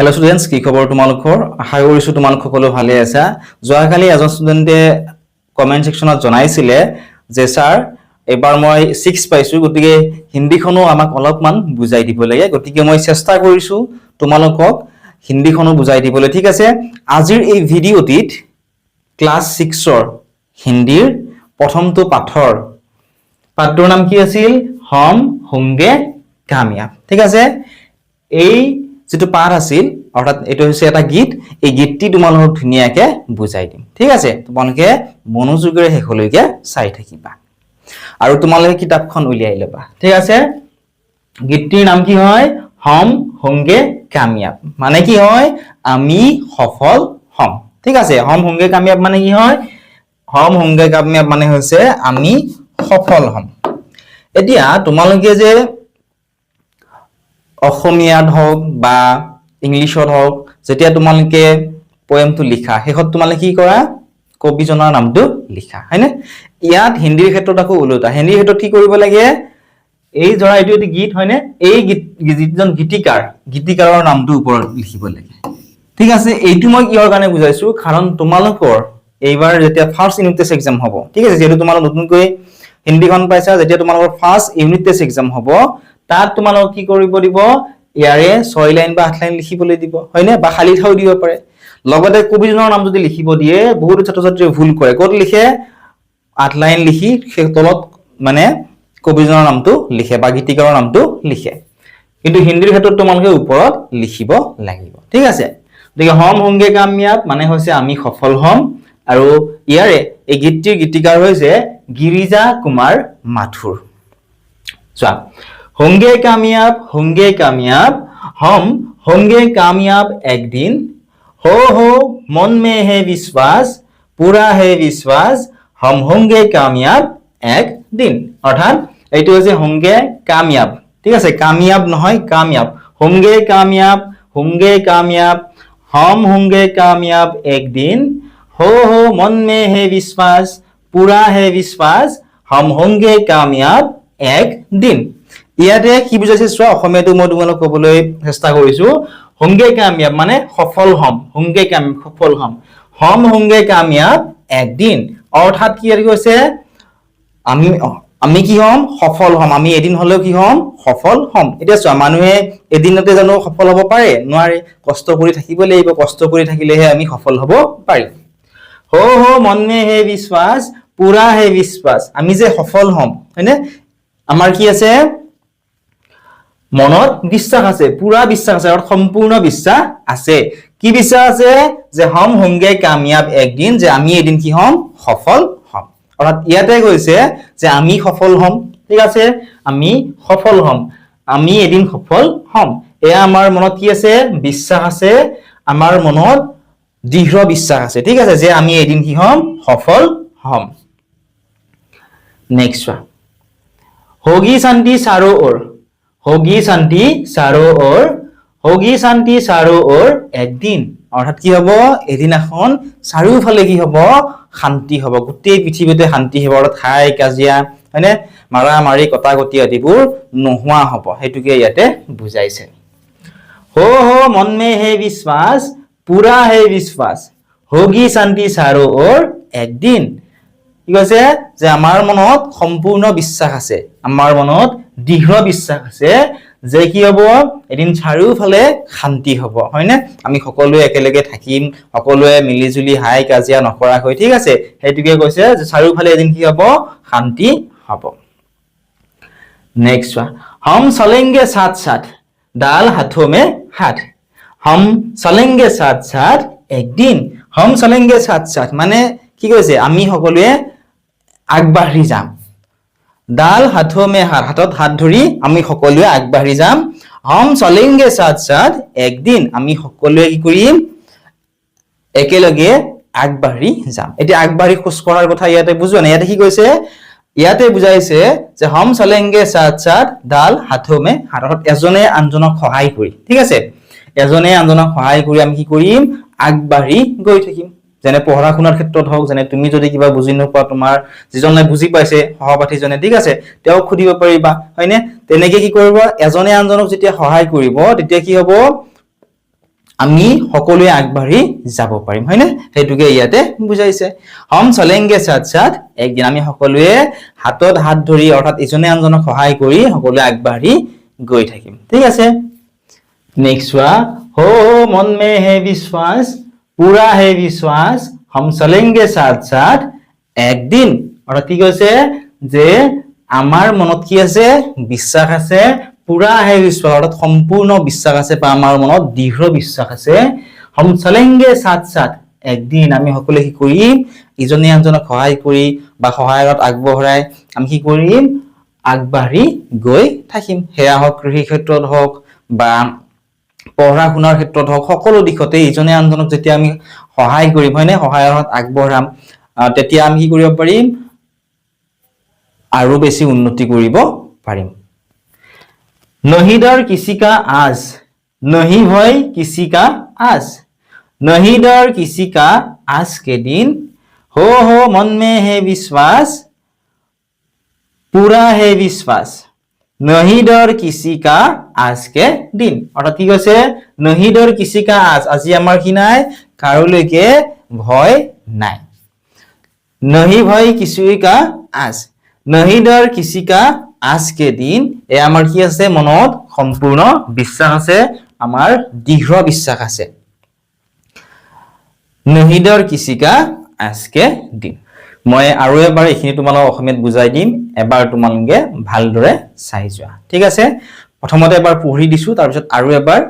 Hello students, কি খবৰ তোমালোকৰ? আশা কৰিছো তোমালোক সকলো ভালে আছা। যোৱাকালি এজন ষ্টুডেন্টে কমেন্ট সেকশনত জনাইছিলে যে স্যাৰ এবাৰ মই 6 পাইছো, গতিকে হিন্দীখনো আমাক অলপমান বুজাই দিব লাগে। গতিকে মই চেষ্টা কৰিছো তোমালোকক হিন্দীখনো বুজাই দিবলৈ। ঠিক আছে, আজিৰ এই ভিডিঅ'টিত ক্লাস 6ৰ হিন্দীৰ প্ৰথমটো পাঠৰ নাম কি আছিল? হম হোংগে কামিয়াব। ঠিক আছে, এই যেটো পাঠ আছিল অৰ্থাৎ এটো হৈছে এটা গীত, এই গীতটি তোমালোকক ধুনিয়াকে বুজাই দিম। ঠিক আছে, তোমালোকে মনোযোগেৰে হেকলৈকে চাই থাকিবা আৰু তোমালোকে কিতাপখন উলিয়াই লবা। ঠিক আছে, গীতটিৰ নাম কি হয়? হম হোংগে কামিয়াব। মানে কি হয়? আমি সফল হম। ঠিক আছে, হম হোংগে কামিয়াব মানে কি হয়? হম হোংগে কামিয়াব মানে হৈছে আমি সফল হম। এতিয়া তোমালোকে যে অসমীয়াত হোক বা ইংলিশত হোক যেতিয়া তোমালোকে পোয়েমটো লিখা, হেকত তোমালোকে কি কৰা? কবিজনৰ নামটো লিখা, হয়নে? ইয়াত হিন্দীৰ ক্ষেত্ৰত আকৌ উলোটা। হিন্দীৰ ক্ষেত্ৰত কি কৰিব লাগে? এই ধৰা এইটো এটি গীত, হয়নে? এই গীতজন গীতিকাৰৰ নামটো ওপৰত লিখিব লাগে। ঠিক আছে, এইটো মই কিহৰ কাৰণে বুজাইছো? কাৰণ তোমালোকৰ এইবাৰ যেতিয়া ফাৰ্স্ট ইউনিট টেষ্ট এক্সাম হ'ব, ঠিক আছে, যেটো তোমালোক নতুনকৈ হিন্দীখন পাইছা, যেতিয়া তোমালোকৰ ফাৰ্স্ট ইউনিট টেষ্ট এক্সাম হ'ব, তাত তোমালোক কি কৰিব দিব? ইয়াৰে 6 লাইন বা 8 লাইন লিখিবলৈ দিব, হয়নে? বা খালি ঠাও দিব পাৰে। লগতে কবিজনৰ নাম যদি লিখিব দিয়ে, বহুত ছাত্ৰ-ছাত্ৰীয়ে ভুল কৰে। ক'ত লিখে? 8 লাইন লিখি তলত মানে কবিজনৰ নামটো লিখে বা গীতিকাৰৰ নামটো লিখে। কিন্তু হিন্দীৰ ক্ষেত্ৰত তোমালোকে ওপৰত লিখিব লাগিব। ঠিক আছে, গতিকে হম হোংগে কামিয়াব মানে হৈছে আমি সফল হম, আৰু ইয়াৰে এই গীতটিৰ গীতিকাৰ হৈছে গিৰিজা কুমাৰ মাথুৰ। চোৱা, होंगे कामयाब हम होंगे कामयाब एक दिन, हो मन में है विश्वास, पूरा है विश्वास, हम होंगे कामयाब एक दिन। अर्थात এইটো হৈছে होंगे कामयाब। ঠিক আছে, कामयाब নহয়, कामयाब। होंगे कामयाब हम होंगे कामयाब एक दिन, हो मन में है विश्वास, पूरा है विश्वास, हम होंगे कामयाब एक दिन। ইয়াতে কি বুজাইছে চোৱা, অসমীয়াটো মই তোমালোকক ক'বলৈ চেষ্টা কৰিছো। হোংগে কামিয়াব মানে সফল হম, হোংগে কামিয়াব সফল হম, হম হোংগে কামিয়াব একদিন। অৰ্থাৎ কি কৈছে? আমি কি হম? সফল হম। আমি এদিন হলেও কি হম? সফল হম। এতিয়া চোৱা, মানুহে এদিনতে জানো সফল হ'ব পাৰে? নোৱাৰে। কষ্ট কৰি থাকিব লাগিব, কষ্ট কৰি থাকিলেহে আমি সফল হ'ব পাৰিম। हो मन में है विश्वास, पूरा है विश्वास, আমি যে সফল হম, হয়নে? আমাৰ কি আছে? মনত বিশ্বাস আছে, পুৰা বিশ্বাস আছে, আৰু সম্পূৰ্ণ বিশ্বাস আছে। কি বিশ্বাস আছে? যে হম হোংগে কামিয়াব একদিন, যে আমি এদিন কি হম? সফল হম। অৰ্থাৎ ইয়াতে কৈছে যে আমি সফল হম। ঠিক আছে, আমি সফল হম, আমি এদিন সফল হম। এয়া আমাৰ মনত কি আছে? বিশ্বাস আছে, আমাৰ মনত দৃঢ় বিশ্বাস আছে। ঠিক আছে, যে আমি এদিন কি হম? সফল হম। নেক্সট ওয়ান, होगी शांति चारों ओर, होगी शांति चारों ओर, होगी शांति चारों ओर একদিন। অৰ্থাৎ কি হ'ব? এদিনাখন চাৰিওফালে কি হ'ব? শান্তি হ'ব, গোটেই পৃথিৱীতে শান্তি হ'ব। অৰ্থাৎ হাই কাজিয়া, হয়নে? মাৰা মাৰি কটাকটি আদিবোৰ নোহোৱা হ'ব, সেইটোকে ইয়াতে বুজাইছে। हो मन में है विश्वास, पूरा है विश्वास, होगी शांति चारों ओर একদিন। কি কৈছে? যে আমাৰ মনত সম্পূৰ্ণ বিশ্বাস আছে, আমাৰ মনত দৃঢ় বিশ্বাস আছে যে কি হ'ব? এদিন চাৰিওফালে শান্তি হ'ব, হয়নে? আমি সকলোৱে একেলগে থাকিম, সকলোৱে মিলিজুলি হাই কাজিয়া নকৰাকৈ। ঠিক আছে, সেইটোকে কৈছে যে চাৰিওফালে এদিন কি হ'ব? শান্তি হ'ব। নেক্সট हम चलेंगे साथ साथ, दाल हाथों में हाथ, हम चलेंगे साथ साथ एक दिन। हम चलेंगे साथ साथ মানে কি কৈছে? আমি সকলোৱে আগবাঢ়ি যাম। ডাল হাথো মে হাত, হাতত হাত ধৰি আমি সকলোৱে আগবাঢ়ি যাম। হম চলেংগে সাথ সাথ একদিন, আমি সকলোৱে কি কৰিম? একেলগে আগবাঢ়ি যাম। এতিয়া আগবাঢ়ি খোজ কঢ়াৰ কথা ইয়াতে বুজোৱা নাই। ইয়াতে কি কৈছে? ইয়াতে বুজাইছে যে হম চলেংগে সাথ সাথ ডাল হাথো মে হাত, অৰ্থাৎ এজনে আনজনক সহায় কৰি। ঠিক আছে, এজনে আনজনক সহায় কৰি আমি কি কৰিম? আগবাঢ়ি গৈ থাকিম। যেনে পঢ়া শুনাৰ ক্ষেত্ৰত হওক, যেনে তুমি যদি কিবা বুজি নোপোৱা, তোমাৰ যিজনে বুজি পাইছে সহপাঠীজনে, ঠিক আছে, তেওঁক সুধিব পাৰিবা, হয়নে? তেনেকে কি কৰিব? এজনে আনজনক যেতিয়া সহায় কৰিব, তেতিয়া কি হ'ব? আমি সকলোৱে আগবাঢ়ি যাব পাৰিম হয়নে হেতুকে ইয়াতে বুজাইছে हम चलेंगे साथ साथ একদিন আমি সকলোৱে হাতত হাত ধৰি অৰ্থাৎ ইজনে আনজনক সহায় কৰি সকলোৱে আগবাঢ়ি গৈ থাকিম ঠিক আছে नेक्स्ट हुआ हो मन में है विश्वास पूरा है विश्वास हम चलेंगे साथ साथ एक दिन অর্থাৎ কি কৈছে যে আমাৰ মনত কি আছে বিশ্বাস আছে पूरा है विश्वास অৰ্থাৎ সম্পূৰ্ণ বিশ্বাস আছে বা আমাৰ মনত দৃঢ় বিশ্বাস আছে हम चलेंगे साथ साथ একদিন আমি সকলোৱে কি কৰিম ইজনে আনজনক সহায় কৰি বা সহায়ত আগবঢ়াই আমি কি কৰিম আগবাঢ়ি গৈ থাকিম হেয়া হওক কৃষি ক্ষেত্ৰত হওক বা পঢ়া শুনাৰ ক্ষেত্ৰত হওক সকলো দিশতে ইজনে আনজনক যেতিয়া আমি সহায় কৰিম হয়নে সহায়ত আগবঢ়াম তেতিয়া আমি কি কৰিব পাৰিম আৰু বেছি উন্নতি কৰিব পাৰিম नहीं डर किसी का आज नहीं भय किसी का आज नहीं डर किसी का आज के दिन हो मन में है विश्वास पूरा है विश्वास नहीं डर किसी का आज के दिन অর্থাৎ কি কৈছে नहीं डर किसी का आज আজি আমাৰ কি নাই কাৰোলৈকে ভয় নাই नहीं भय किसी का आज नहीं डर किसी का आज के दिन এ আমাৰ কি আছে মনত সম্পূৰ্ণ বিশ্বাস আছে আমাৰ দৃঢ় বিশ্বাস আছে नहीं डर किसी का आज के दिन মই আৰু এবাৰ এখিনি তোমালোক অসমীয়াত বুজাই দিম এবাৰ তোমালোকে ভালদৰে চাই যোৱা ঠিক আছে প্ৰথমতে এবাৰ পঢ়ি দিছো তাৰ পিছত আৰু এবাৰ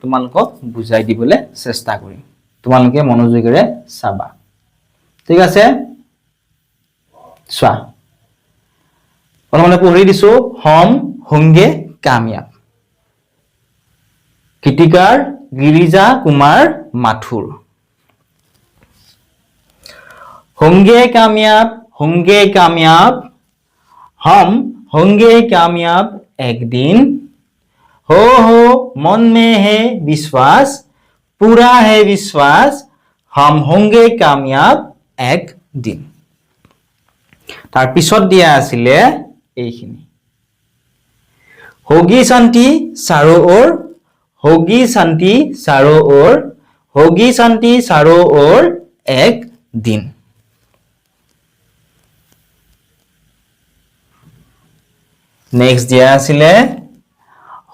তোমালোকক বুজাই দিবলৈ চেষ্টা কৰিম তোমালোকে মনোযোগেৰে চাবা ঠিক আছে চোৱা प्रथम पढ़ी दिसो हम होंगे कामयाब गीतिकार गिरिजा कुमार माथुर होंगे कामयाब हम होंगे कामयाब एक दिन हो मन में है विश्वास पूरा है विश्वास हम होंगे कामयाब एक दिन तार पिছত দিয়া আছিল এইখিনি होगी शांति चारों ओर होगी शांति चारों ओर होगी शांति चारों ओर एक दिन नेक्स्ट दिया आছিলে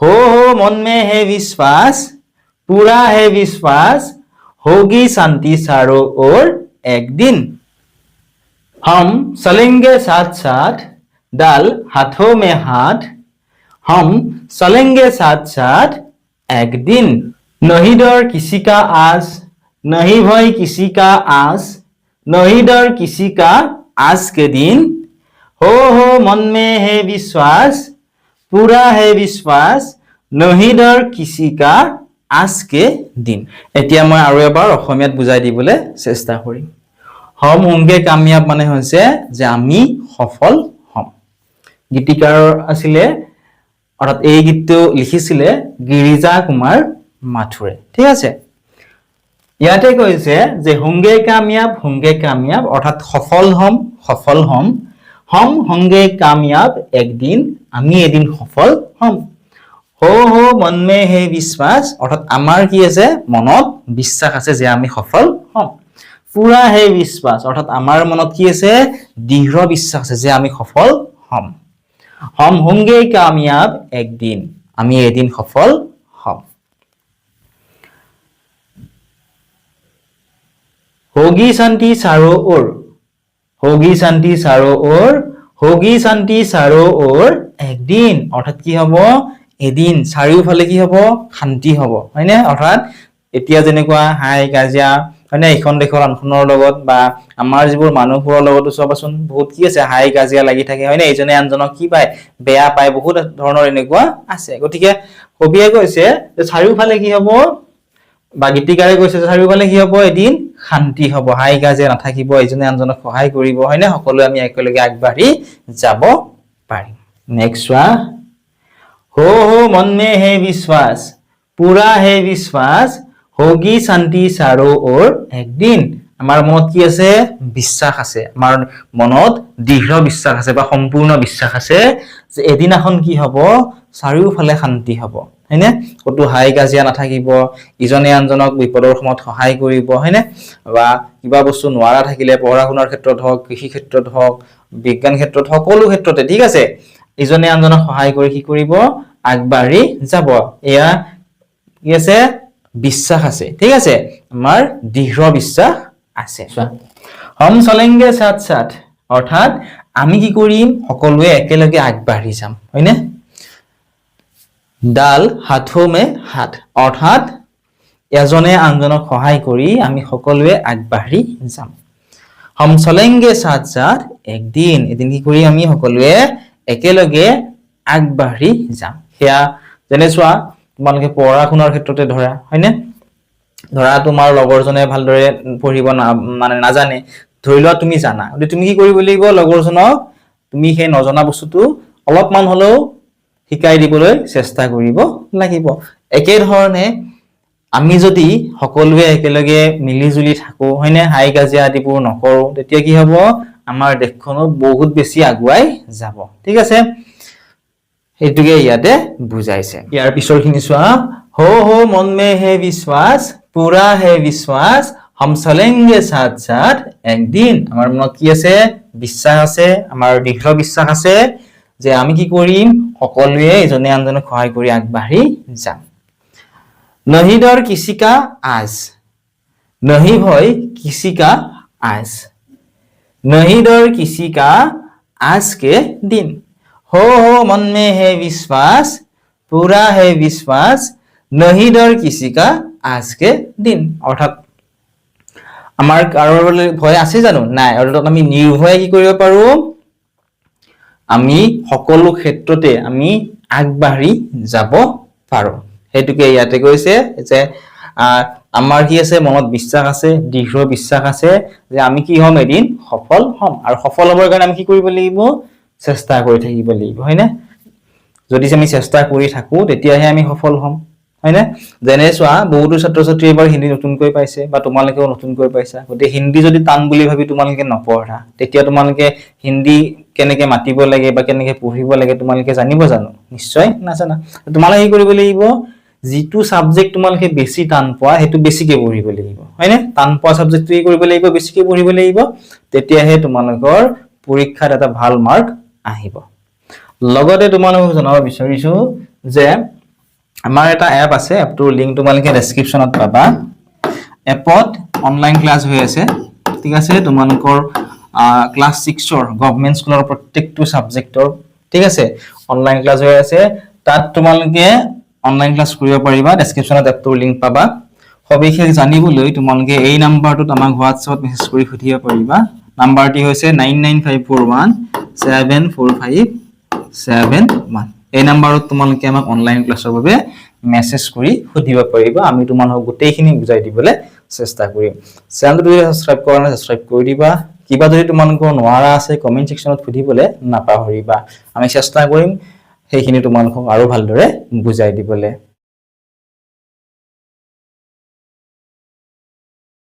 हो मन में है विश्वास पूरा है विश्वास होगी शांति चारों ओर एक दिन हम चलेंगे साथ साथ डाल हाथों में हाथ हम चलेंगे साथ साथ एक दिन नहीं डर किसी का आज नहीं भय किसी का आज नहीं डर किसी का आज के दिन हो मन में है विश्वास पूरा है विश्वास नहीं डर किसी का आज के दिन এতিয়া মই আৰু এবাৰ অসমীয়াত বুজাই দিবলৈ চেষ্টা কৰিম हम होंगे कामयाब माने হৈছে যে আমি সফল হম গীতিকাৰ আছিলে অৰ্থাৎ এই গীতটো লিখিছিলে গিৰিজা কুমাৰ মাথুৰে ঠিক আছে ইয়াতে কৈছে যে होंगे कामयाब অৰ্থাৎ সফল হম हम होंगे कामयाब एक दिन আমি এদিন সফল হম हो मन में है विश्वास অৰ্থাৎ আমাৰ কি আছে মনত বিশ্বাস আছে যে আমি সফল হম पूरा है विश्वास অর্থাৎ আমাৰ মনত কি আছে দৃঢ় বিশ্বাস আছে যে আমি সফল হম हम होंगे कामयाब एक दिन আমি এদিন সফল হম होगी शांति चारों ओर होगी शांति चारों ओर होगी शांति चारों ओर एक दिन অর্থাৎ কি হ'ব এদিন চাৰিওফালে কি হ'ব শান্তি হ'ব হয়নে অৰ্থাৎ এতিয়া যেনেকুৱা হাই কাজিয়া মানে এখন দেখৰ আনখনৰ লগত বা আমাৰ যিবোৰ মানুহবোৰৰ লগতো সবচোন বহুত কি আছে হাই কাজিয়া লাগি থাকে হয়নে এজনে আনজনক কি পায় বেয়া পায় বহুত ধৰণৰ এনেকুৱা আছে গতিকে কবিয়ে কৈছে যে চাৰিওফালে কি হ'ব বা গীতিকাৰে কৈছে যে চাৰিওফালে কি হ'ব এদিন শান্তি হ'ব হাই কাজিয়া নাথাকিব এজনে আনজনক সহায় কৰিব হয়নে সকলো আমি একেলগে আগবাঢ়ি যাব পাৰিম নেক্সট हो मन में है विश्वास पूरा है विश्वास होगी शांति चारों ओर एक दिन আমাৰ মনত কি আছে বিশ্বাস আছে আমাৰ মনত দৃঢ় বিশ্বাস আছে বা সম্পূৰ্ণ বিশ্বাস আছে যে এদিনাখন কি হ'ব চাৰিওফালে শান্তি হ'ব হয়নে কতো হাই কাজিয়া নাথাকিব ইজনে আনজনক বিপদৰ সময়ত সহায় কৰিব হয়নে বা কিবা বস্তু নোৱাৰা থাকিলে পঢ়া শুনাৰ ক্ষেত্ৰত হওক কৃষি ক্ষেত্ৰত হওক বিজ্ঞান ক্ষেত্ৰত সকলো ক্ষেত্ৰতে ঠিক আছে ইজনে আনজনক সহায় কৰি কি কৰিব আগবাঢ়ি যাব এয়া কি আছে বিশ্বাস আছে ঠিক আছে আমাৰ দৃঢ় বিশ্বাস আছে हम चलेंगे साथ साथ অৰ্থাৎ আমি কি কৰিম সকলোৱে একেলগে আগবাঢ়ি যাম হয়নে ডাল হাথো মে হাত অৰ্থাৎ এজনে আনজনক সহায় কৰি আমি সকলোৱে আগবাঢ়ি যাম हम चलेंगे साथ साथ একদিন এদিন কি কৰি আমি সকলোৱে একেলগে আগবাঢ়ি যাম হেয়া যেনে চোৱা তোমালোকে পঢ়া শুনাৰ ক্ষেত্ৰতে ধৰা হয়নে ধৰা তোমাৰ লগৰজনে ভালদৰে পঢ়িব মানে নাজানে ধৰি লোৱা তুমি জানা তুমি কি কৰিব লাগিব লগৰজনক তুমি সেই নজনা বস্তুটো অলপমান হলেও শিকাই দিবলৈ চেষ্টা কৰিব লাগিব একে ধৰণে আমি যদি সকলোৱে একেলগে মিলিজুলি থাকো হয়নে হাই কাজিয়া আদিবোৰ নকৰো তেতিয়া কি হ'ব আমাৰ দেশখনো বহুত বেছি আগুৱাই যাব ঠিক আছে এটুকে ইয়াতে বুজাইছে ইয়াৰ পিছৰখিনি চোৱা हो मन में है विश्वास पूरा है विश्वास हम चलेंगे साथ साथ एक दिन আমাৰ মনত কি আছে বিশ্বাস আছে আমাৰ দৃঢ় বিশ্বাস আছে যে আমি কি কৰিম সকলোৱে ইজনে আনজনক সহায় কৰি আগবাঢ়ি যাম नहीं डर किसी का आज नहीं भय किसी का आज नहीं डर किसी का आज के दिन हो मन में है विश्वास पूरा है विश्वास नहीं डर किसी का आज के दिन অৰ্থাৎ আমাৰ কাৰোবাৰ ভয় আছে জানো নাই অৰ্থাৎ আমি নিৰ্ভয়ে কি কৰিব পাৰো আমি সকলো ক্ষেত্ৰতে আমি আগবাঢ়ি যাব পাৰো হেতুকে ইয়াতে কৈছে যে আমাৰ কি আছে মনত বিশ্বাস আছে দৃঢ় বিশ্বাস আছে যে আমি কি হ'ম এদিন সফল হ'ম আৰু সফল হ'বৰ কাৰণে আমি কি কৰিব লাগিব চেষ্টা কৰি থাকিব লাগিব হয়নে যদি আমি চেষ্টা কৰি থাকো তেতিয়াহে আমি সফল হ'ম হয়নে যেনে চোৱা বহুতো ছাত্ৰ ছাত্ৰী এবাৰ হিন্দী নতুনকৈ পাইছে বা তোমালোকেও নতুনকৈ পাইছা গতে হিন্দী যদি টান বুলি ভাবি তোমালোকে নপঢ়া তেতিয়া তোমালোকে হিন্দী কেনেকে মাতিব লাগে বা কেনেকে পঢ়িব লাগে তোমালোকে জানিব জানো নিশ্চয় নাজানা তোমালোকে কি কৰিব লাগিব যিটো সাবজেক্ট তোমালোকে বেছি টান পোৱা হেতু বেছিকে পঢ়িব লাগিব হয়নে টান পোৱা সাবজেক্টটো কি কৰিব লাগিব বেছিকে পঢ়িব লাগিব তেতিয়াহে তোমালোকৰ পৰীক্ষাত এটা ভাল মাৰ্ক আহিব লগতে তোমালোকক জনাব বিচাৰিছো যে আমাৰ এটা এপ আছে এপটোৰ লিংক তোমালোকে ডেসক্ৰিপচনত পাবা এপত অনলাইন ক্লাস হৈ আছে ঠিক আছে তোমালোকৰ ক্লাস 6 ৰ গভৰ্ণমেন্ট স্কুলৰ প্ৰত্যেকটো সাবজেক্টৰ ঠিক আছে অনলাইন ক্লাস হৈ আছে তাত তোমালোকে অনলাইন ক্লাস কৰিব পাৰিবা ডেসক্ৰিপচনত এপটোৰ লিংক পাবা সবিশেষ জানিবলৈ তোমালোকে এই নাম্বাৰটোত আমাক WhatsApp মেছেজ কৰি সুধিব পাৰিবা নাম্বাৰটি হৈছে 9951745741 এই নাম্বাৰত তোমালোকে আমাক অনলাইন ক্লাছৰ বাবে মেছেজ কৰি সুধিব পাৰিবা আমি তোমালোকক গোটেইখিনি বুজাই দিবলৈ চেষ্টা কৰিম চেনেলটো যদি সাবস্ক্ৰাইব কৰা নাই সাবস্ক্ৰাইব কৰি দিবা কিবা যদি তোমালোকৰ নোৱাৰা আছে কমেন্ট সেকশনত সুধিবলৈ নাপাহৰিবা আমি চেষ্টা কৰিম সেইখিনি তোমালোকক আৰু ভালদৰে বুজাই দিবলৈ